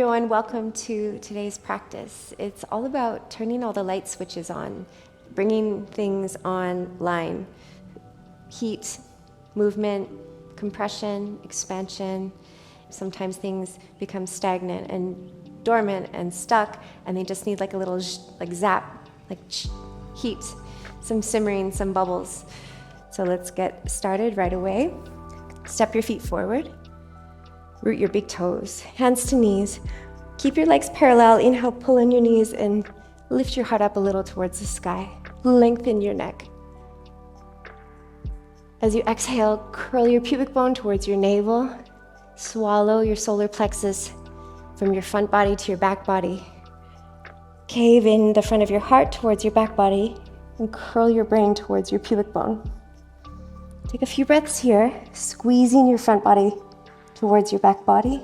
Everyone, welcome to today's practice. It's all about turning all the light switches on, bringing things online. Heat, movement, compression, expansion. Sometimes things become stagnant and dormant and stuck, and they just need like a little zap, heat, some simmering, some bubbles. So let's get started right away. Step your feet forward. Root your big toes, hands to knees. Keep your legs parallel. Inhale, pull in your knees and lift your heart up a little towards the sky. Lengthen your neck. As you exhale, curl your pubic bone towards your navel. Swallow your solar plexus from your front body to your back body. Cave in the front of your heart towards your back body and curl your brain towards your pubic bone. Take a few breaths here, squeezing your front body towards your back body.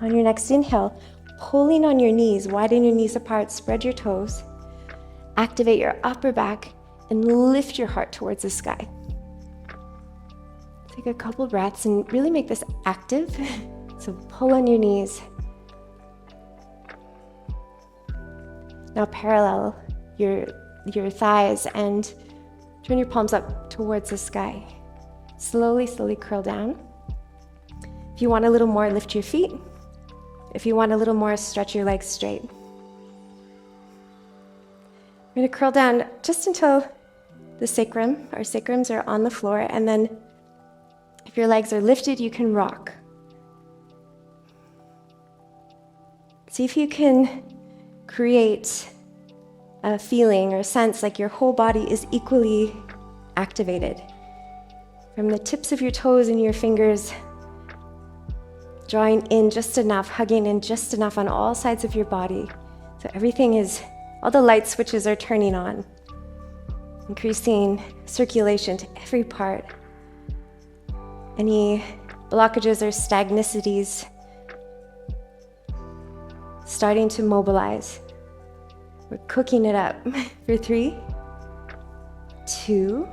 On your next inhale, pulling on your knees, widen your knees apart, spread your toes, activate your upper back, and lift your heart towards the sky. Take a couple breaths and really make this active. So pull on your knees. Now parallel your thighs and turn your palms up towards the sky. Slowly, slowly curl down. If you want a little more, lift your feet. If you want a little more, stretch your legs straight. We're going to curl down just until the sacrum, our sacrums are on the floor, and then if your legs are lifted, you can rock. See if you can create a feeling or a sense like your whole body is equally activated. From the tips of your toes and your fingers, drawing in just enough, hugging in just enough on all sides of your body. So all the light switches are turning on, increasing circulation to every part. Any blockages or stagnicities starting to mobilize. We're cooking it up for 3, 2.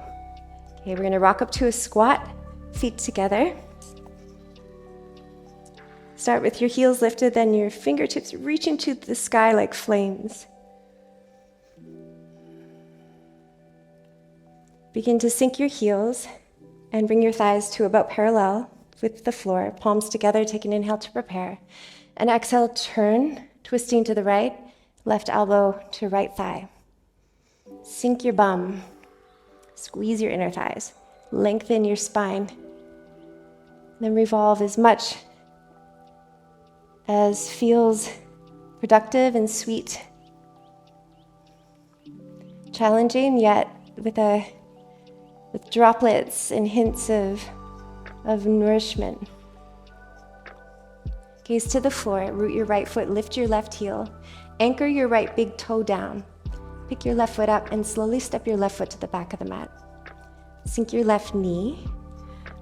Okay, we're going to rock up to a squat, feet together. Start with your heels lifted, then your fingertips reaching to the sky like flames. Begin to sink your heels and bring your thighs to about parallel with the floor, palms together, take an inhale to prepare. And exhale, turn, twisting to the right, left elbow to right thigh. Sink your bum. Squeeze your inner thighs. Lengthen your spine. Then revolve as much as feels productive and sweet. Challenging, yet with droplets and hints of nourishment. Gaze to the floor, root your right foot, lift your left heel. Anchor your right big toe down. Pick your left foot up and slowly step your left foot to the back of the mat. Sink your left knee.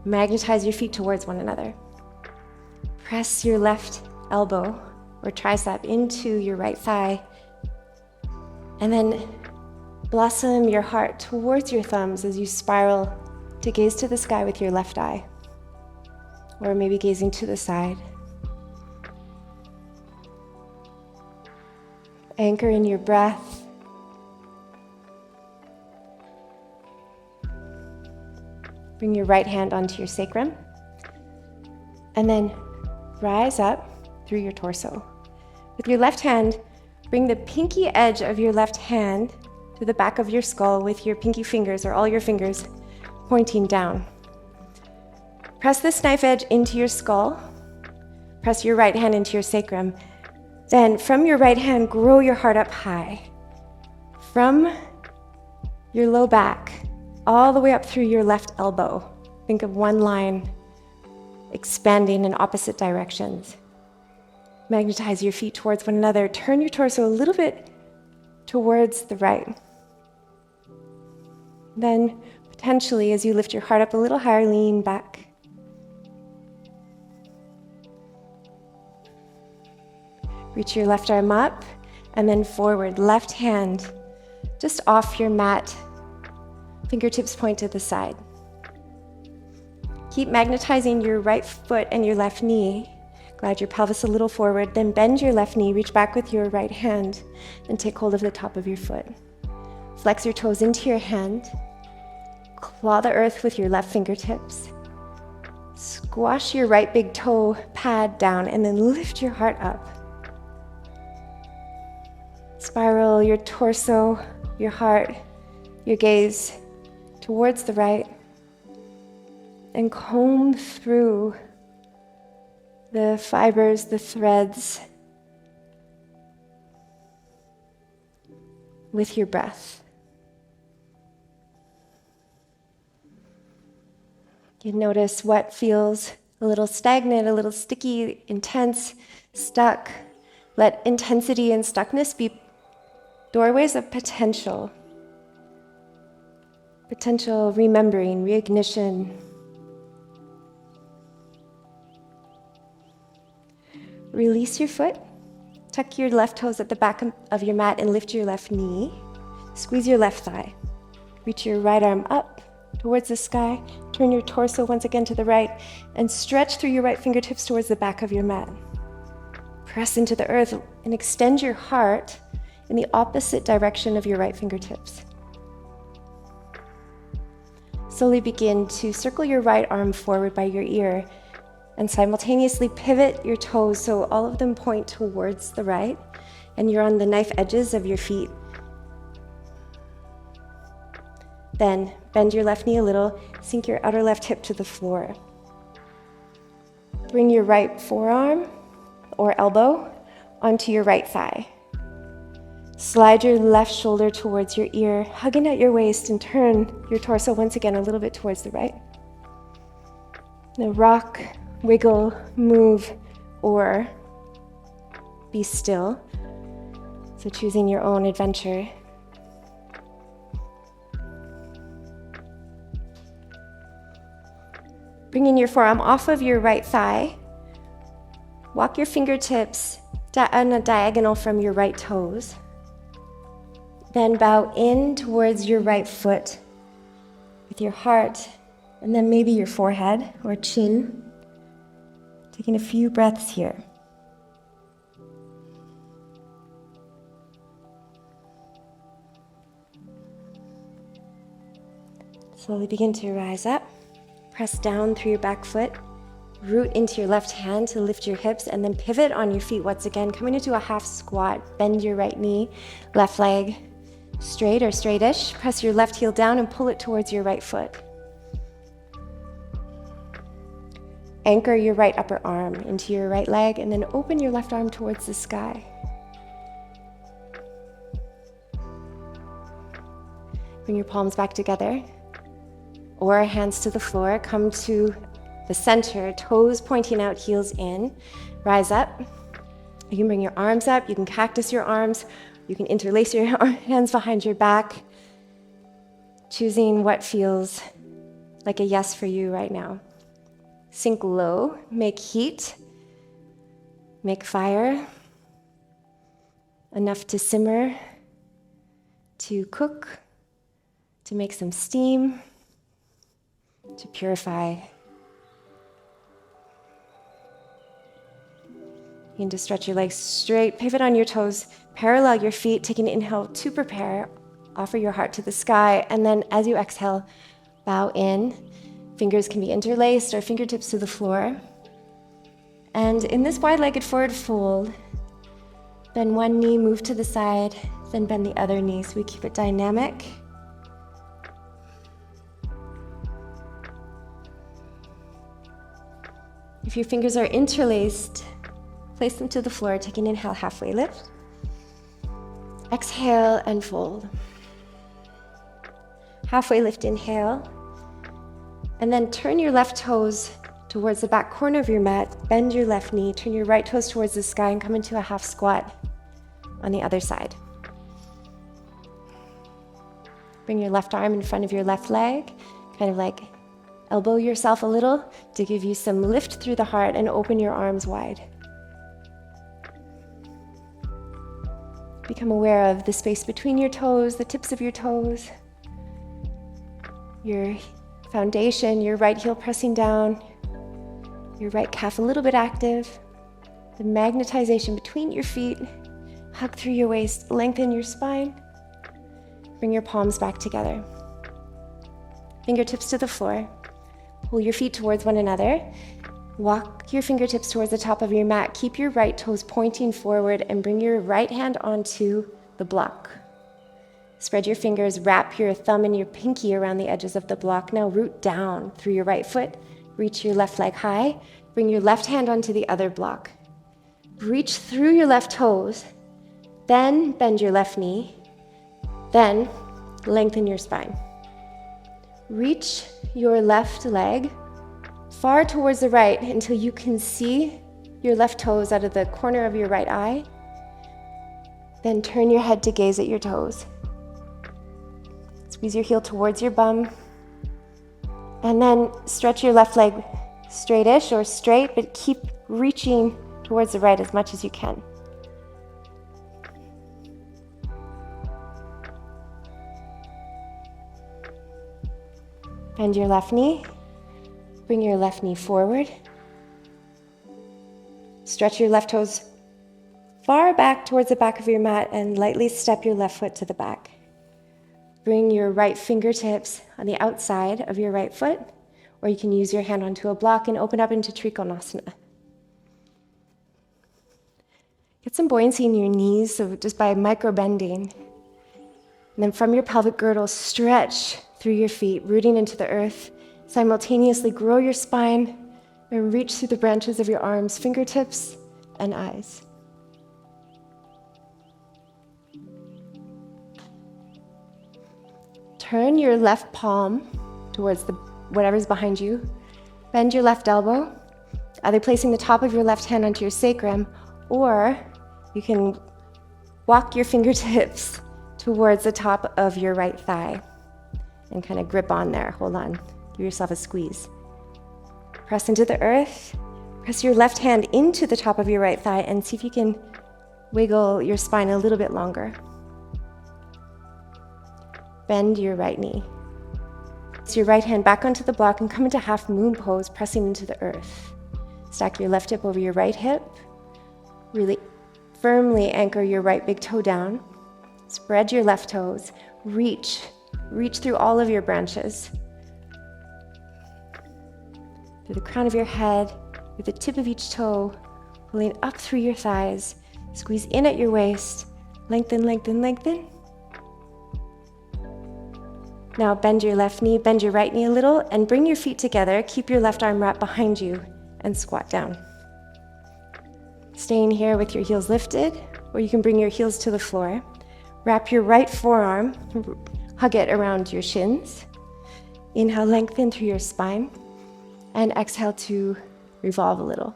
Magnetize your feet towards one another. Press your left elbow or tricep into your right thigh. And then blossom your heart towards your thumbs as you spiral to gaze to the sky with your left eye. Or maybe gazing to the side. Anchor in your breath. Bring your right hand onto your sacrum. And then rise up through your torso. With your left hand, bring the pinky edge of your left hand to the back of your skull with your pinky fingers or all your fingers pointing down. Press this knife edge into your skull. Press your right hand into your sacrum. Then from your right hand, grow your heart up high. From your low back, all the way up through your left elbow. Think of one line expanding in opposite directions. Magnetize your feet towards one another. Turn your torso a little bit towards the right. Then potentially, as you lift your heart up a little higher, lean back. Reach your left arm up and then forward. Left hand just off your mat. Fingertips point to the side. Keep magnetizing your right foot and your left knee. Glide your pelvis a little forward, then bend your left knee, reach back with your right hand, and take hold of the top of your foot. Flex your toes into your hand. Claw the earth with your left fingertips. Squash your right big toe pad down, and then lift your heart up. Spiral your torso, your heart, your gaze towards the right, and comb through the fibers, the threads, with your breath. You notice what feels a little stagnant, a little sticky, intense, stuck. Let intensity and stuckness be doorways of potential. Potential remembering, reignition. Release your foot. Tuck your left toes at the back of your mat and lift your left knee. Squeeze your left thigh. Reach your right arm up towards the sky. Turn your torso once again to the right and stretch through your right fingertips towards the back of your mat. Press into the earth and extend your heart in the opposite direction of your right fingertips. Slowly begin to circle your right arm forward by your ear and simultaneously pivot your toes so all of them point towards the right and you're on the knife edges of your feet. Then bend your left knee a little, sink your outer left hip to the floor. Bring your right forearm or elbow onto your right thigh. Slide your left shoulder towards your ear, hugging at your waist, and turn your torso once again a little bit towards the right. Now rock, wiggle, move, or be still. So choosing your own adventure. Bringing your forearm off of your right thigh. Walk your fingertips on a diagonal from your right toes. Then bow in towards your right foot with your heart, and then maybe your forehead or chin. Taking a few breaths here. Slowly begin to rise up. Press down through your back foot. Root into your left hand to lift your hips, and then pivot on your feet once again, coming into a half squat. Bend your right knee, left leg straight or straightish. Press your left heel down and pull it towards your right foot. Anchor your right upper arm into your right leg, and then open your left arm towards the sky. Bring your palms back together, or hands to the floor. Come to the center, toes pointing out, heels in. Rise up. You can bring your arms up. You can cactus your arms. You can interlace your hands behind your back, choosing what feels like a yes for you right now. Sink low, make heat, make fire, enough to simmer, to cook, to make some steam, to purify. You can just stretch your legs straight, pivot on your toes, parallel your feet, take an inhale to prepare, offer your heart to the sky, and then as you exhale, bow in. Fingers can be interlaced or fingertips to the floor. And in this wide-legged forward fold, bend one knee, move to the side, then bend the other knee, so we keep it dynamic. If your fingers are interlaced, place them to the floor, take an inhale, halfway lift. Exhale and fold. Halfway lift, inhale. And then turn your left toes towards the back corner of your mat, bend your left knee, turn your right toes towards the sky, and come into a half squat on the other side. Bring your left arm in front of your left leg, kind of like elbow yourself a little to give you some lift through the heart, and open your arms wide. Become aware of the space between your toes, the tips of your toes, your foundation, your right heel pressing down, your right calf a little bit active, the magnetization between your feet, hug through your waist, lengthen your spine, bring your palms back together. Fingertips to the floor, pull your feet towards one another, walk your fingertips towards the top of your mat, keep your right toes pointing forward and bring your right hand onto the block. Spread your fingers, wrap your thumb and your pinky around the edges of the block. Now root down through your right foot, reach your left leg high, bring your left hand onto the other block. Reach through your left toes, then bend your left knee, then lengthen your spine. Reach your left leg far towards the right until you can see your left toes out of the corner of your right eye. Then turn your head to gaze at your toes. Squeeze your heel towards your bum. And then stretch your left leg straightish or straight, but keep reaching towards the right as much as you can. Bend your left knee. Bring your left knee forward. Stretch your left toes far back towards the back of your mat and lightly step your left foot to the back. Bring your right fingertips on the outside of your right foot, or you can use your hand onto a block and open up into Trikonasana. Get some buoyancy in your knees, so just by micro-bending. And then from your pelvic girdle, stretch through your feet, rooting into the earth. Simultaneously grow your spine and reach through the branches of your arms, fingertips, and eyes. Turn your left palm towards whatever's behind you. Bend your left elbow, either placing the top of your left hand onto your sacrum, or you can walk your fingertips towards the top of your right thigh and kind of grip on there. Hold on. Give yourself a squeeze. Press into the earth. Press your left hand into the top of your right thigh and see if you can wiggle your spine a little bit longer. Bend your right knee. Place your right hand back onto the block and come into half moon pose, pressing into the earth. Stack your left hip over your right hip. Really firmly anchor your right big toe down. Spread your left toes. Reach through all of your branches. Through the crown of your head, with the tip of each toe, pulling up through your thighs. Squeeze in at your waist. Lengthen, lengthen, lengthen. Now bend your left knee, bend your right knee a little, and bring your feet together. Keep your left arm wrapped behind you and squat down. Staying here with your heels lifted, or you can bring your heels to the floor. Wrap your right forearm, hug it around your shins. Inhale, lengthen through your spine, and exhale to revolve a little.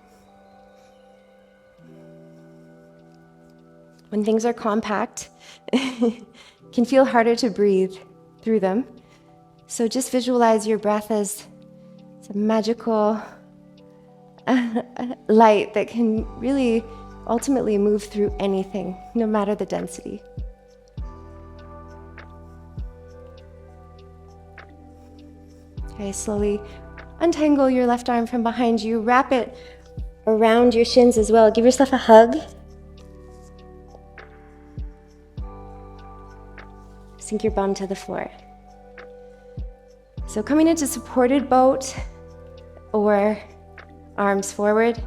When things are compact, it can feel harder to breathe through them. So just visualize your breath as a magical light that can really ultimately move through anything, no matter the density. Okay, slowly untangle your left arm from behind you. Wrap it around your shins as well. Give yourself a hug. Sink your bum to the floor. So coming into supported boat or arms forward,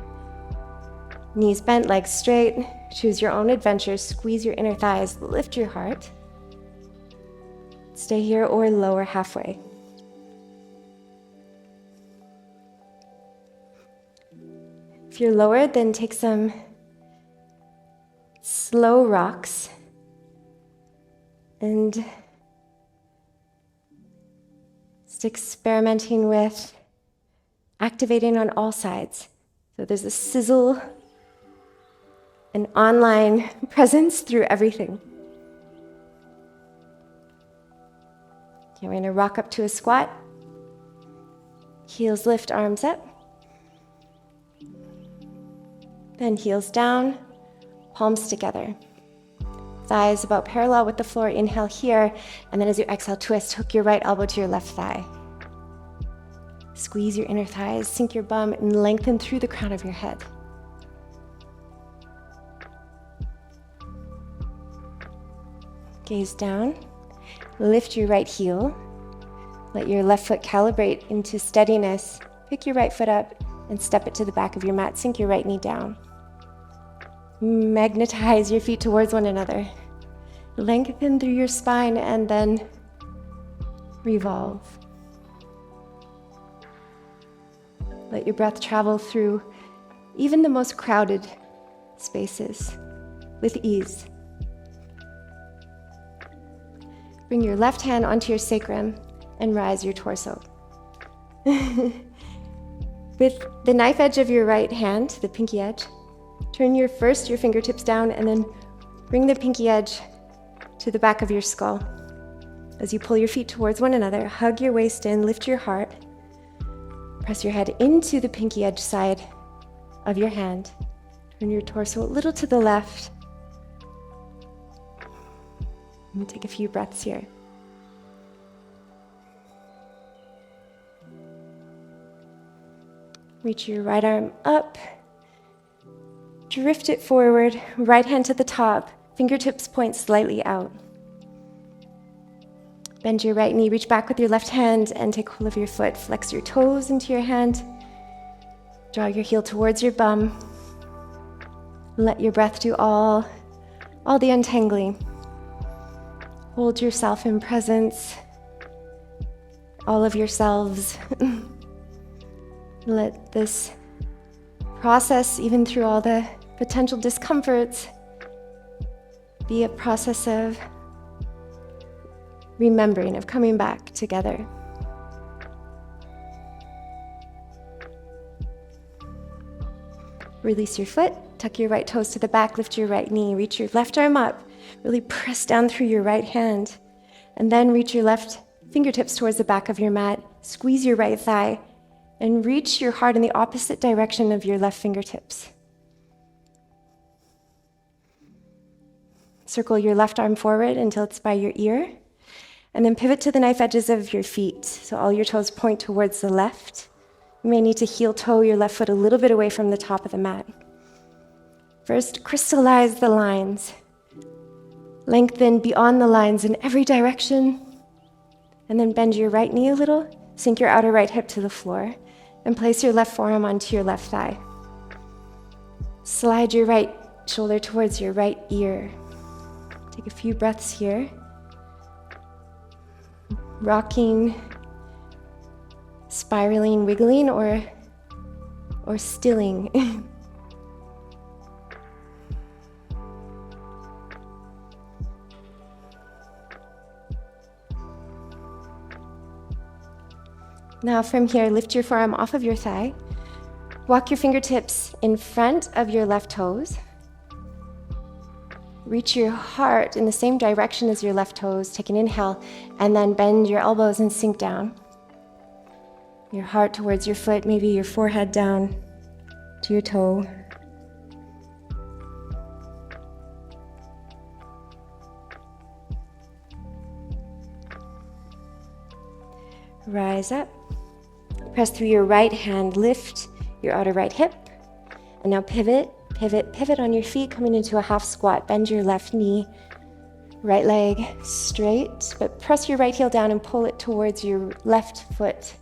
knees bent, legs straight. Choose your own adventure. Squeeze your inner thighs. Lift your heart. Stay here or lower halfway. If you're lowered, then take some slow rocks and just experimenting with activating on all sides. So there's a sizzle, an online presence through everything. Okay, we're going to rock up to a squat. Heels lift, arms up. Then heels down, palms together. Thighs about parallel with the floor. Inhale here, and then as you exhale, twist. Hook your right elbow to your left thigh. Squeeze your inner thighs, sink your bum, and lengthen through the crown of your head. Gaze down. Lift your right heel. Let your left foot calibrate into steadiness. Pick your right foot up and step it to the back of your mat. Sink your right knee down. Magnetize your feet towards one another. Lengthen through your spine and then revolve. Let your breath travel through even the most crowded spaces with ease. Bring your left hand onto your sacrum and rise your torso. With the knife edge of your right hand, the pinky edge, turn your fingertips down and then bring the pinky edge to the back of your skull. As you pull your feet towards one another, hug your waist in, lift your heart, press your head into the pinky edge side of your hand. Turn your torso a little to the left. And take a few breaths here. Reach your right arm up. Drift it forward, right hand to the top, fingertips point slightly out. Bend your right knee, reach back with your left hand and take hold of your foot. Flex your toes into your hand. Draw your heel towards your bum. Let your breath do all the untangling. Hold yourself in presence, all of yourselves. Let this process, even through all the potential discomforts, be a process of remembering, of coming back together. Release your foot, tuck your right toes to the back, lift your right knee, reach your left arm up, really press down through your right hand, and then reach your left fingertips towards the back of your mat, squeeze your right thigh, and reach your heart in the opposite direction of your left fingertips. Circle your left arm forward until it's by your ear, and then pivot to the knife edges of your feet, so all your toes point towards the left. You may need to heel toe your left foot a little bit away from the top of the mat. First, crystallize the lines. Lengthen beyond the lines in every direction, and then bend your right knee a little, sink your outer right hip to the floor, and place your left forearm onto your left thigh. Slide your right shoulder towards your right ear. Take a few breaths here. Rocking, spiraling, wiggling, or stilling. Now from here, lift your forearm off of your thigh. Walk your fingertips in front of your left toes. Reach your heart in the same direction as your left toes. Take an inhale, and then bend your elbows and sink down. Your heart towards your foot, maybe your forehead down to your toe. Rise up. Press through your right hand, lift your outer right hip, and now pivot on your feet, coming into a half squat. Bend your left knee, right leg straight, but press your right heel down and pull it towards your left foot.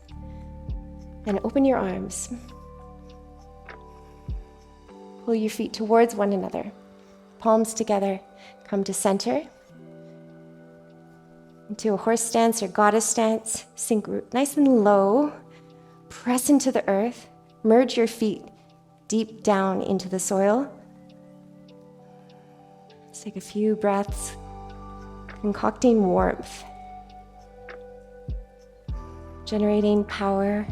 And open your arms. Pull your feet towards one another, palms together. Come to center, into a horse stance or goddess stance. Sink nice and low. Press into the earth. Merge your feet deep down into the soil. Let's take a few breaths, concocting warmth, generating power,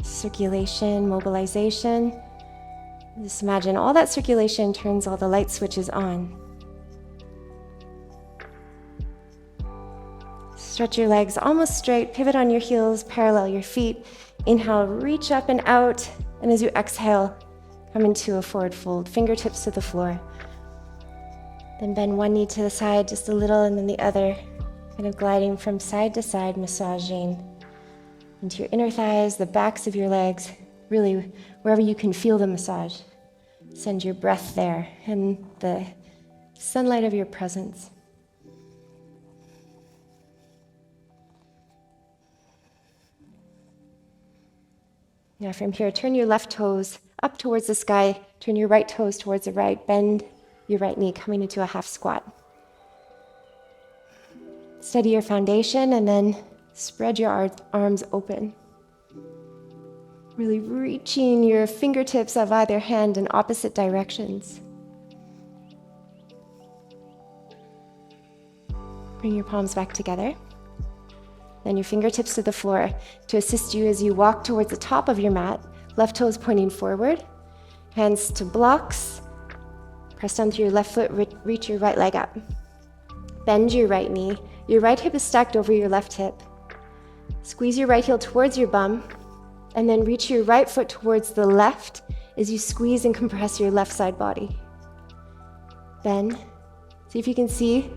circulation, mobilization. Just imagine all that circulation turns all the light switches on. Stretch your legs almost straight, pivot on your heels, parallel your feet. Inhale, reach up and out, and as you exhale, come into a forward fold, fingertips to the floor. Then bend one knee to the side just a little, and then the other. kind of gliding from side to side, massaging into your inner thighs, the backs of your legs, really wherever you can feel the massage. Send your breath there and the sunlight of your presence. Now from here, turn your left toes up towards the sky, turn your right toes towards the right, bend your right knee, coming into a half squat. Steady your foundation and then spread your arms open. Really reaching your fingertips of either hand in opposite directions. Bring your palms back together. Then your fingertips to the floor to assist you as you walk towards the top of your mat. Left toes pointing forward. Hands to blocks. Press down through your left foot, reach your right leg up. Bend your right knee. Your right hip is stacked over your left hip. Squeeze your right heel towards your bum, and then reach your right foot towards the left as you squeeze and compress your left side body. Bend. See if you can see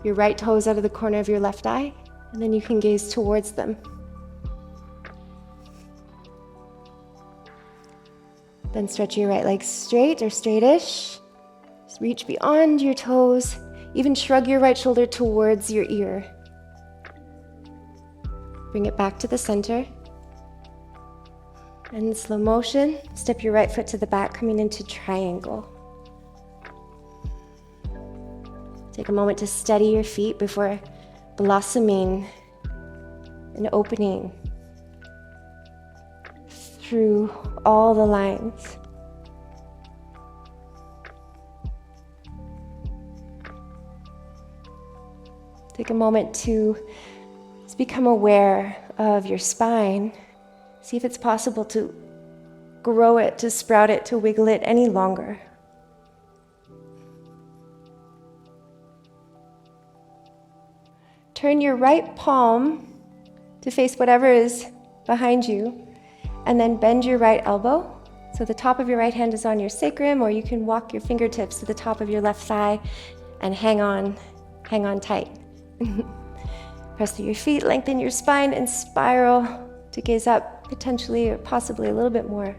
your right toes out of the corner of your left eye, and then you can gaze towards them. Then stretch your right leg straight or straightish. Just reach beyond your toes. Even shrug your right shoulder towards your ear. Bring it back to the center. And in slow motion, step your right foot to the back, coming into triangle. Take a moment to steady your feet before blossoming and opening through all the lines. Take a moment to just become aware of your spine. See if it's possible to grow it, to sprout it, to wiggle it any longer. Turn your right palm to face whatever is behind you, and then bend your right elbow. So the top of your right hand is on your sacrum, or you can walk your fingertips to the top of your left thigh and hang on tight. Press through your feet, lengthen your spine, and spiral to gaze up, potentially or possibly a little bit more.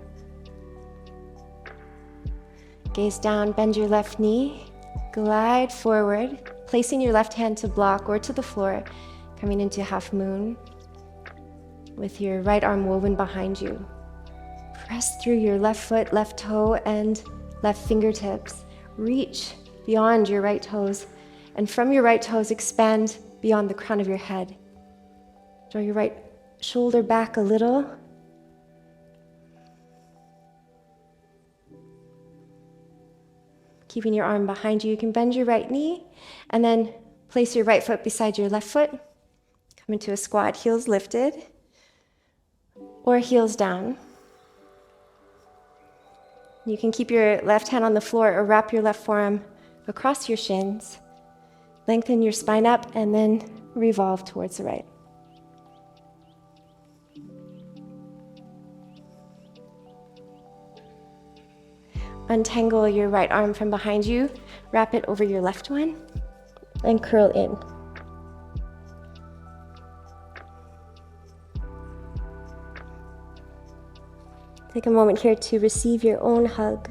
Gaze down, bend your left knee, glide forward, placing your left hand to block or to the floor, coming into half moon with your right arm woven behind you. Press through your left foot, left toe, and left fingertips. Reach beyond your right toes, and from your right toes, expand beyond the crown of your head. Draw your right shoulder back a little. Keeping your arm behind you, you can bend your right knee and then place your right foot beside your left foot. Come into a squat, heels lifted or heels down. You can keep your left hand on the floor or wrap your left forearm across your shins. Lengthen your spine up and then revolve towards the right. Untangle your right arm from behind you, wrap it over your left one, and curl in. Take a moment here to receive your own hug.